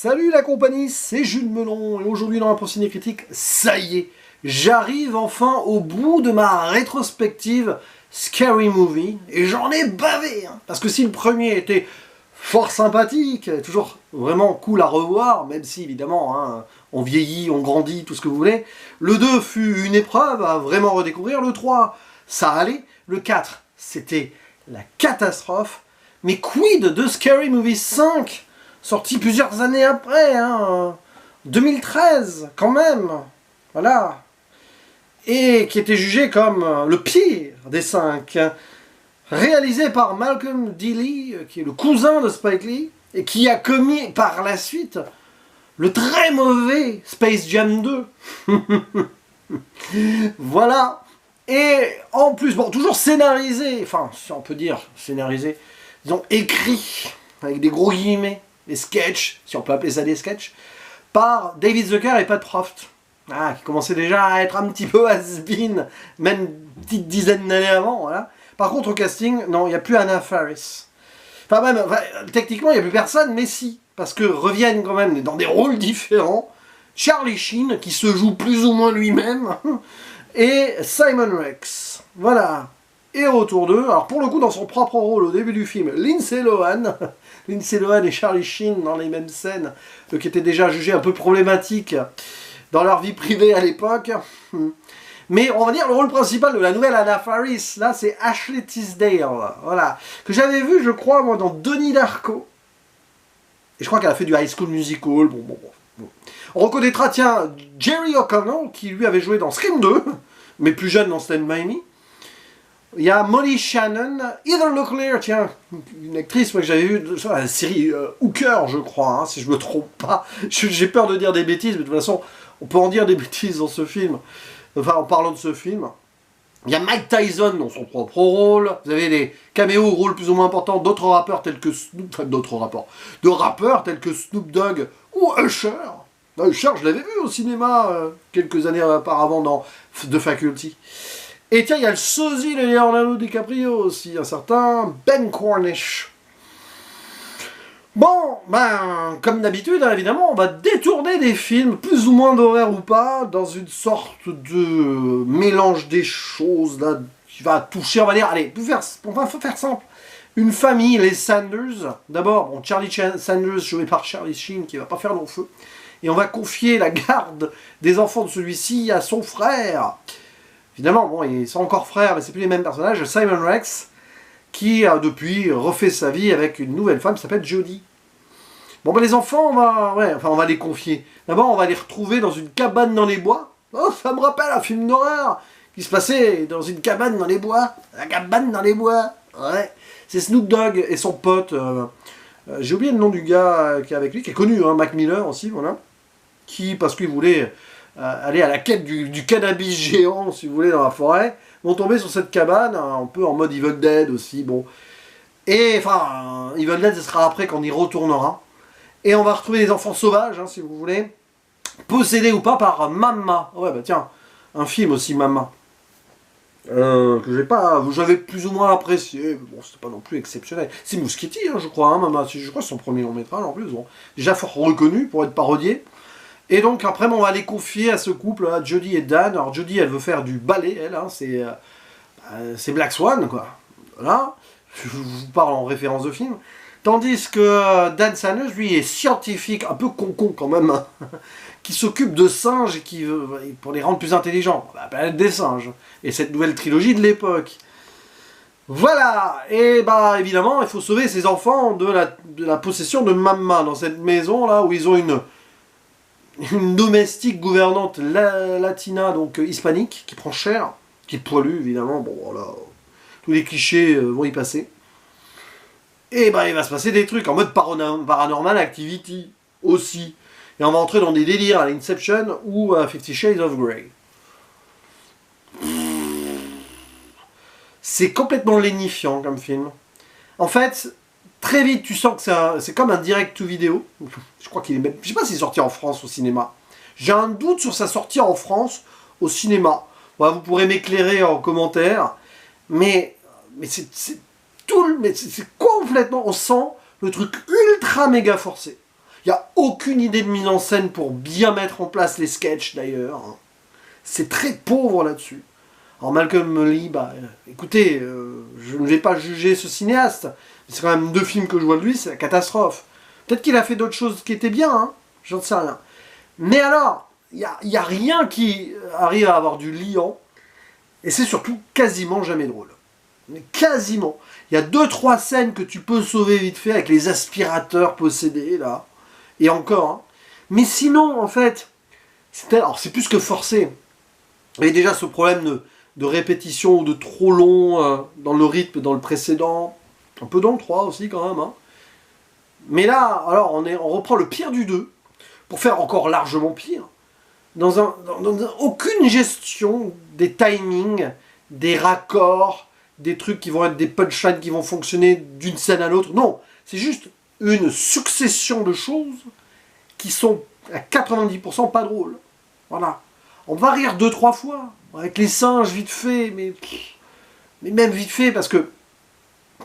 Salut la compagnie, c'est Jules Melon et aujourd'hui dans la Procédé Critique, ça y est, j'arrive enfin au bout de ma rétrospective Scary Movie et j'en ai bavé parce que si le premier était fort sympathique, toujours vraiment cool à revoir, même si évidemment on vieillit, on grandit, tout ce que vous voulez, le 2 fut une épreuve à vraiment redécouvrir, le 3 ça allait, le 4 c'était la catastrophe, mais quid de Scary Movie 5 sorti plusieurs années après, 2013 quand même, voilà, et qui était jugé comme le pire des 5, réalisé par Malcolm D. Lee, qui est le cousin de Spike Lee, et qui a commis par la suite le très mauvais Space Jam 2. Voilà, et en plus, bon, toujours scénarisé, enfin, si on peut dire scénarisé, disons écrit, avec des gros guillemets, des sketchs, si on peut appeler ça des sketchs, par David Zucker et Pat Proft, qui commençait déjà à être un petit peu has-been, même une petite dizaine d'années avant, voilà. Par contre, au casting, non, il n'y a plus Anna Faris. Enfin, même, techniquement, il n'y a plus personne, mais si, parce que reviennent quand même dans des rôles différents, Charlie Sheen, qui se joue plus ou moins lui-même, et Simon Rex. Voilà. Et autour d'eux, alors pour le coup, dans son propre rôle au début du film, Lindsay Lohan et Charlie Sheen dans les mêmes scènes, qui étaient déjà jugés un peu problématiques dans leur vie privée à l'époque. Mais on va dire le rôle principal de la nouvelle Anna Faris, là c'est Ashley Tisdale, voilà, que j'avais vu je crois moi dans Donnie Darko. Et je crois qu'elle a fait du High School Musical, bon. On reconnaîtra, tiens, Jerry O'Connell, qui lui avait joué dans Scream 2, mais plus jeune dans Stand By Me. Il y a Molly Shannon, Heather Locklear, tiens, une actrice moi, que j'avais vue sur la série Hooker, je crois, si je me trompe pas. J'ai peur de dire des bêtises, mais de toute façon, on peut en dire des bêtises dans ce film. Enfin, en parlant de ce film. Il y a Mike Tyson dans son propre rôle. Vous avez des caméos, rôles plus ou moins importants d'autres rappeurs tels que rappeurs tels que Snoop Dogg ou Usher. Usher, je l'avais vu au cinéma quelques années auparavant dans The Faculty. Et tiens, il y a le sosie de Leonardo DiCaprio aussi, un certain Ben Cornish. Bon, comme d'habitude, évidemment, on va détourner des films, plus ou moins d'horreur ou pas, dans une sorte de mélange des choses, là, qui va toucher, on va dire, allez, faut faire simple. Une famille, les Sanders. D'abord, bon, Charlie Sanders, joué par Charlie Sheen, qui va pas faire long feu. Et on va confier la garde des enfants de celui-ci à son frère. Évidemment, bon, ils sont encore frères, mais c'est plus les mêmes personnages. Simon Rex, qui a depuis refait sa vie avec une nouvelle femme qui s'appelle Jodie. Bon, les enfants, on va les confier. D'abord, on va les retrouver dans une cabane dans les bois. Oh, ça me rappelle un film d'horreur qui se passait dans une cabane dans les bois. La cabane dans les bois. Ouais. C'est Snoop Dogg et son pote. J'ai oublié le nom du gars qui est avec lui, qui est connu, Mac Miller aussi, voilà. Qui, parce qu'il voulait aller à la quête du cannabis géant, si vous voulez, dans la forêt, vont tomber sur cette cabane, un peu en mode Evil Dead aussi, bon. Et, enfin, Evil Dead, ce sera après qu'on y retournera. Et on va retrouver des enfants sauvages, si vous voulez, possédés ou pas par Mama. Ouais, tiens, un film aussi, Mama. Que j'avais plus ou moins apprécié, mais bon, c'était pas non plus exceptionnel. C'est Muschietti, je crois, Mama, je crois que c'est son premier long métrage en plus, bon. Déjà fort reconnu pour être parodié. Et donc après, on va les confier à ce couple, Jodie et Dan. Alors Jodie, elle veut faire du ballet, elle, c'est Black Swan, quoi. Voilà, je vous parle en référence de film. Tandis que Dan Sanders, lui, est scientifique, un peu con quand même, qui s'occupe de singes et pour les rendre plus intelligents. La planète des singes. Et cette nouvelle trilogie de l'époque. Voilà. Et évidemment, il faut sauver ces enfants de la possession de Mama dans cette maison là où ils ont une domestique gouvernante latina, donc hispanique, qui prend cher, qui est poilue évidemment. Bon voilà, tous les clichés vont y passer. Et il va se passer des trucs en mode Paranormal Activity aussi. Et on va entrer dans des délires à l'Inception ou à 50 Shades of Grey. C'est complètement lénifiant comme film. En fait, très vite tu sens que c'est comme un direct to vidéo. Je crois qu'il est même... Je sais pas s'il est sorti en France au cinéma. J'ai un doute sur sa sortie en France au cinéma. Voilà, vous pourrez m'éclairer en commentaire. Mais c'est complètement, on sent le truc ultra méga forcé. Il n'y a aucune idée de mise en scène pour bien mettre en place les sketchs d'ailleurs. C'est très pauvre là-dessus. Alors Malcolm Lee, bah écoutez, je ne vais pas juger ce cinéaste, mais c'est quand même 2 films que je vois de lui, c'est la catastrophe. Peut-être qu'il a fait d'autres choses qui étaient bien, hein, j'en sais rien. Mais alors, il n'y a rien qui arrive à avoir du liant, et c'est surtout quasiment jamais drôle. Mais quasiment. Il y a 2-3 scènes que tu peux sauver vite fait avec les aspirateurs possédés, là. Et encore, hein. Mais sinon, en fait, c'est plus que forcé. Il y avait déjà ce problème de répétition ou de trop long dans le rythme dans le précédent. Un peu dans le 3 aussi, quand même, hein. Mais là, alors, on reprend le pire du 2, pour faire encore largement pire. Dans aucune gestion des timings, des raccords, des trucs qui vont être des punchlines qui vont fonctionner d'une scène à l'autre. Non, c'est juste une succession de choses qui sont à 90% pas drôles. Voilà. On va rire 2-3 fois, avec les singes vite fait, mais même vite fait, parce que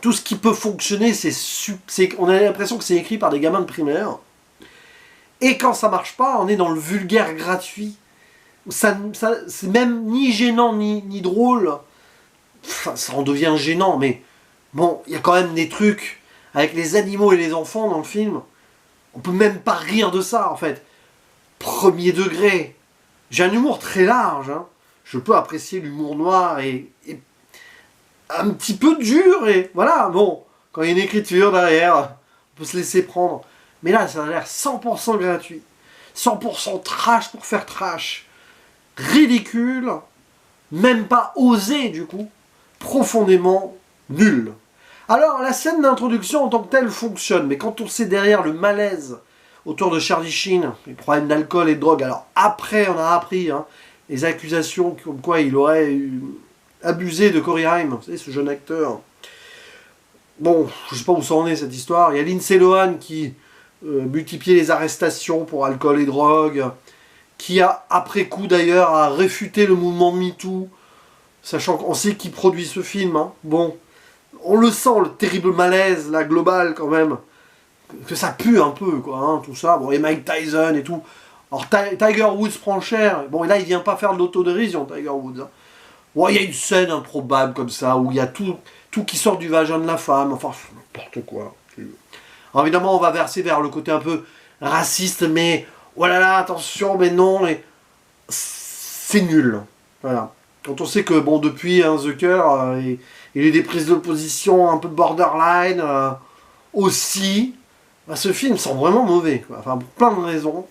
tout ce qui peut fonctionner, on a l'impression que c'est écrit par des gamins de primaire. Et quand ça marche pas, on est dans le vulgaire gratuit. C'est même ni gênant ni drôle. Enfin, ça en devient gênant, mais bon, il y a quand même des trucs avec les animaux et les enfants dans le film. On peut même pas rire de ça, en fait. Premier degré. J'ai un humour très large, hein. Je peux apprécier l'humour noir et un petit peu dur, et voilà, bon, quand il y a une écriture derrière, on peut se laisser prendre. Mais là, ça a l'air 100% gratuit. 100% trash pour faire trash. Ridicule. Même pas osé, du coup. Profondément nul. Alors, la scène d'introduction en tant que telle fonctionne, mais quand on sait derrière le malaise autour de Charlie Sheen, les problèmes d'alcool et de drogue, alors après, on a appris les accusations comme quoi il aurait abusé de Corey Haim, vous savez, ce jeune acteur. Bon, je sais pas où ça en est cette histoire. Il y a Lindsay Lohan qui multipliait les arrestations pour alcool et drogue, qui a, après coup d'ailleurs, a réfuté le mouvement MeToo, sachant qu'on sait qui produit ce film. Hein. Bon, on le sent, le terrible malaise, la globale quand même, que ça pue un peu, quoi, hein, tout ça. Bon, et Mike Tyson et tout. Alors Tiger Woods prend cher. Bon, et là, il vient pas faire de l'autodérision, Tiger Woods. Hein. Bon, il y a une scène improbable comme ça, où il y a tout qui sort du vagin de la femme, enfin, n'importe quoi. Alors évidemment, on va verser vers le côté un peu raciste, mais, oh là là, attention, mais non, et c'est nul. Voilà. Quand on sait que, bon, depuis Zucker, il y a des prises de position un peu borderline, aussi, bah, ce film sent vraiment mauvais, quoi. Enfin, pour plein de raisons.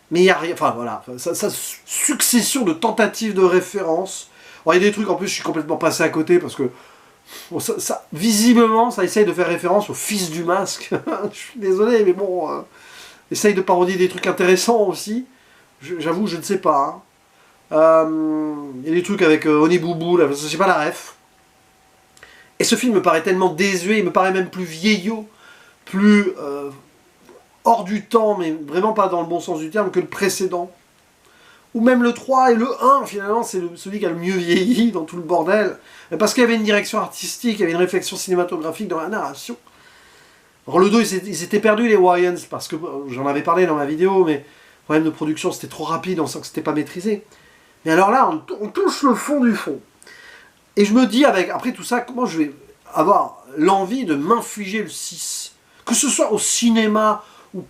Mais il n'y a rien, enfin voilà, ça succession de tentatives de référence. Bon, il y a des trucs, en plus, je suis complètement passé à côté, parce que, bon, visiblement, ça essaye de faire référence au fils du masque. Je suis désolé, mais bon, essaye de parodier des trucs intéressants aussi. J'avoue, je ne sais pas. Hein. Il y a des trucs avec Honeyboubou, là, je sais pas la ref. Et ce film me paraît tellement désuet, il me paraît même plus vieillot, plus hors du temps, mais vraiment pas dans le bon sens du terme, que le précédent. Ou même le 3 et le 1, finalement, c'est celui qui a le mieux vieilli dans tout le bordel. Mais parce qu'il y avait une direction artistique, il y avait une réflexion cinématographique dans la narration. Alors le 2, ils s'étaient perdus, les Wayans, parce que j'en avais parlé dans ma vidéo, mais le problème de production, c'était trop rapide, on sent que c'était pas maîtrisé. Mais alors là, on touche le fond du fond. Et je me dis, après tout ça, comment je vais avoir l'envie de m'infliger le 6. Que ce soit au cinéma, ou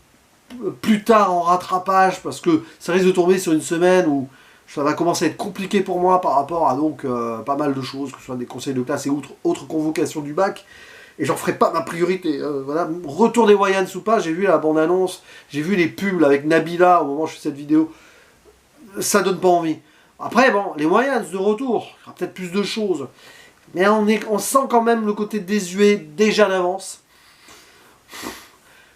plus tard en rattrapage, parce que ça risque de tomber sur une semaine où ça va commencer à être compliqué pour moi par rapport à donc pas mal de choses, que ce soit des conseils de classe et autres convocations du bac. Et j'en ferai pas ma priorité. Voilà. Retour des Wayans ou pas, j'ai vu la bande-annonce, j'ai vu les pubs avec Nabila au moment où je fais cette vidéo. Ça donne pas envie. Après, bon, les Wayans de retour, il y aura peut-être plus de choses. Mais on sent quand même le côté désuet déjà d'avance.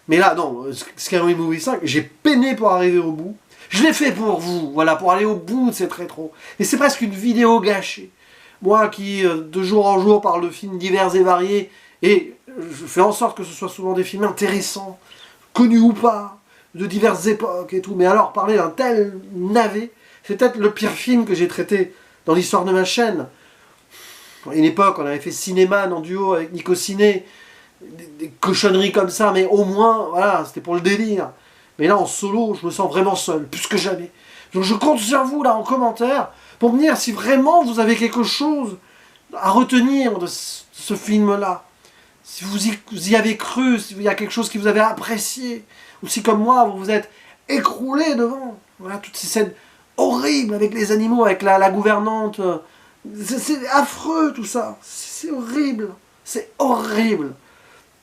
Mais là, non, Scary Movie 5, j'ai peiné pour arriver au bout. Je l'ai fait pour vous, voilà, pour aller au bout de cette rétro. Et c'est presque une vidéo gâchée. Moi qui, de jour en jour, parle de films divers et variés, et je fais en sorte que ce soit souvent des films intéressants, connus ou pas, de diverses époques et tout. Mais alors, parler d'un tel navet, c'est peut-être le pire film que j'ai traité dans l'histoire de ma chaîne. À une époque, on avait fait Cinéman en duo avec Nico Ciné, des cochonneries comme ça, mais au moins, voilà, c'était pour le délire. Mais là, en solo, je me sens vraiment seul, plus que jamais. Donc je compte sur vous, là, en commentaire, pour me dire si vraiment vous avez quelque chose à retenir de ce film-là. Si vous y avez cru, s'il y a quelque chose que vous avez apprécié, ou si, comme moi, vous vous êtes écroulé devant. Voilà, toutes ces scènes horribles avec les animaux, avec la gouvernante. C'est affreux, tout ça. C'est horrible. C'est horrible.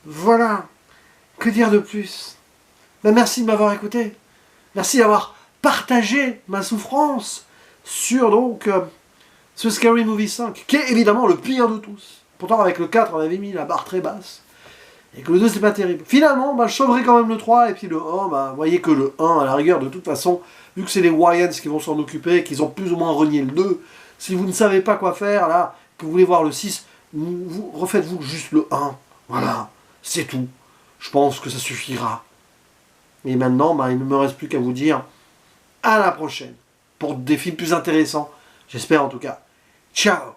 Voilà. Que dire de plus? Ben, merci de m'avoir écouté. Merci d'avoir partagé ma souffrance sur donc ce Scary Movie 5, qui est évidemment le pire de tous. Pourtant avec le 4 on avait mis la barre très basse. Et que le 2 c'est pas terrible. Finalement, bah, je sauverai quand même le 3 et puis le 1, bah, vous voyez que le 1 à la rigueur de toute façon, vu que c'est les Wayans qui vont s'en occuper, qu'ils ont plus ou moins renié le 2, si vous ne savez pas quoi faire là, que vous voulez voir le 6, refaites-vous juste le 1. Voilà, c'est tout. Je pense que ça suffira. Et maintenant, bah, il ne me reste plus qu'à vous dire à la prochaine pour des films plus intéressants. J'espère en tout cas. Ciao!